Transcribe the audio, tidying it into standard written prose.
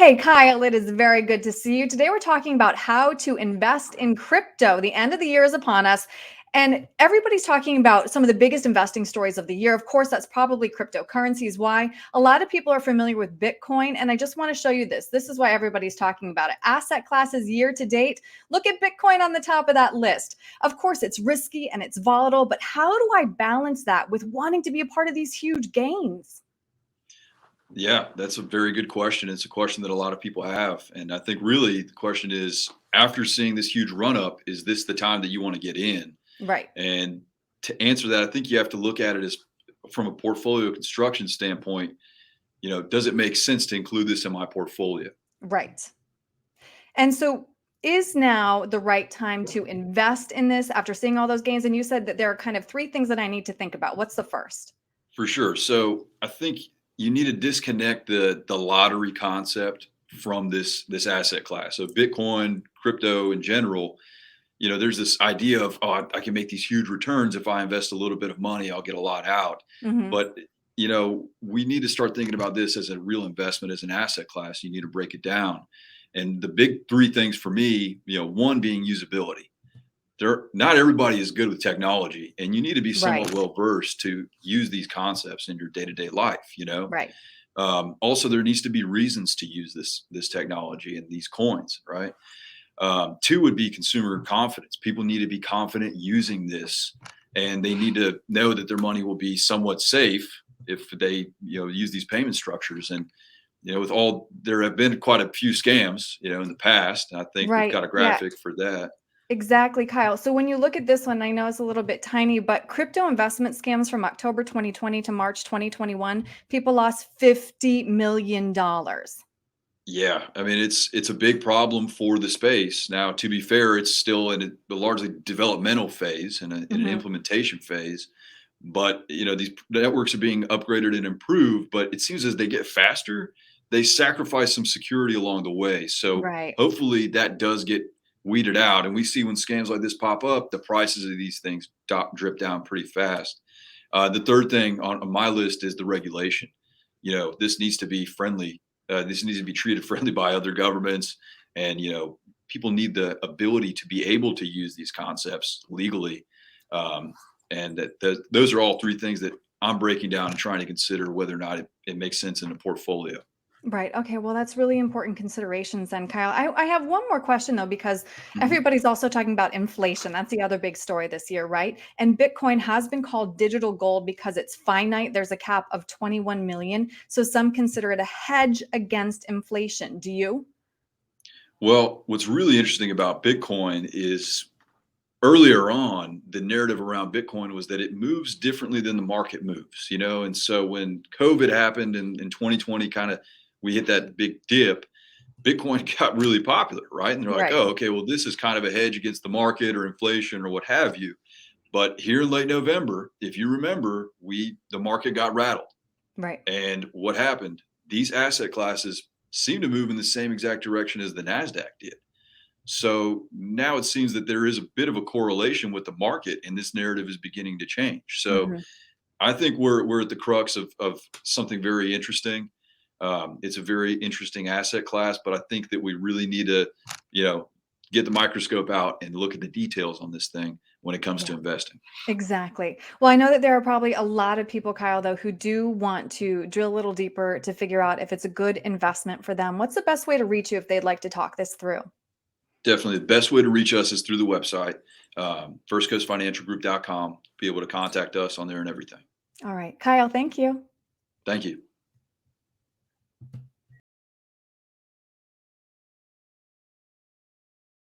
Hey, Kyle, it is very good to see you. Today, we're talking about how to invest in crypto. The end of the year is upon us, and everybody's talking about some of the biggest investing stories of the year. Of course, that's probably cryptocurrencies. Why? A lot of people are familiar with Bitcoin, and I just want to show you this. This is why everybody's talking about it. Asset classes year to date. Look at Bitcoin on the top of that list. Of course, it's risky and it's volatile, but how do I balance that with wanting to be a part of these huge gains? Yeah, that's a very good question. It's a question that a lot of people have. And I think really the question is after seeing this huge run up, is this the time that you want to get in? Right, And to answer that, I think you have to look at it as from a portfolio construction standpoint, does it make sense to include this in my portfolio? right. And so is now the right time to invest in this after seeing all those gains? And you said that there are kind of three things that I need to think about. What's the first? For sure. So I think you need to disconnect the lottery concept from this asset class. So Bitcoin, crypto in general, there's this idea of, oh, I can make these huge returns if I invest a little bit of money, I'll get a lot out. Hmm. But we need to start thinking about this as a real investment, as an asset class. You need to break it down. And the big three things for me, one being usability. Not everybody is good with technology, and you need to be somewhat Right, well versed to use these concepts in your day-to-day life. right, Also, there needs to be reasons to use this technology and these coins, right? Two would be consumer confidence. People need to be confident using this, and they need to know that their money will be somewhat safe if they use these payment structures. And with all, there have been quite a few scams in the past, and I think we've right. got a Yeah, graphic for that. exactly, Kyle. So when you look at this one, I know it's a little bit tiny, but crypto investment scams from October 2020 to March 2021, people lost $50 million. Yeah, I mean it's a big problem for the space. Now, to be fair, it's still in a largely developmental phase and in an Hmm. implementation phase. But these networks are being upgraded and improved. But it seems as they get faster, they sacrifice some security along the way. So Right, hopefully that does get weeded out. And we see when scams like this pop up, the prices of these things drip down pretty fast. The third thing on my list is the regulation. This needs to be friendly. This needs to be treated friendly by other governments, and people need the ability to be able to use these concepts legally. Um, and those are all three things that I'm breaking down and trying to consider whether or not it makes sense in a portfolio. right. Okay, well, that's really important considerations then, Kyle. I have one more question though, because Mhm. everybody's also talking about inflation. That's the other big story this year, right? And Bitcoin has been called digital gold because it's finite. There's a cap of 21 million. So some consider it a hedge against inflation. Do you? Well, what's really interesting about Bitcoin is earlier on, the narrative around Bitcoin was that it moves differently than the market moves, And so when COVID happened in 2020, kind of we hit that big dip, Bitcoin got really popular, right? And they're like, Right, oh, okay, well, this is kind of a hedge against the market or inflation or what have you. But here in late November, if you remember, the market got rattled. right. And what happened? These asset classes seem to move in the same exact direction as the NASDAQ did. So now it seems that there is a bit of a correlation with the market, and this narrative is beginning to change. So Mhm. I think we're at the crux of something very interesting. It's a very interesting asset class, but I think that we really need to, you know, get the microscope out and look at the details on this thing when it comes to Yeah. investing. Exactly. Well, I know that there are probably a lot of people, Kyle, though, who do want to drill a little deeper to figure out if it's a good investment for them. What's the best way to reach you if they'd like to talk this through? Definitely, the best way to reach us is through the website, firstcoastfinancialgroup.com. Be able to contact us on there and everything. All right. Kyle, thank you. Thank you.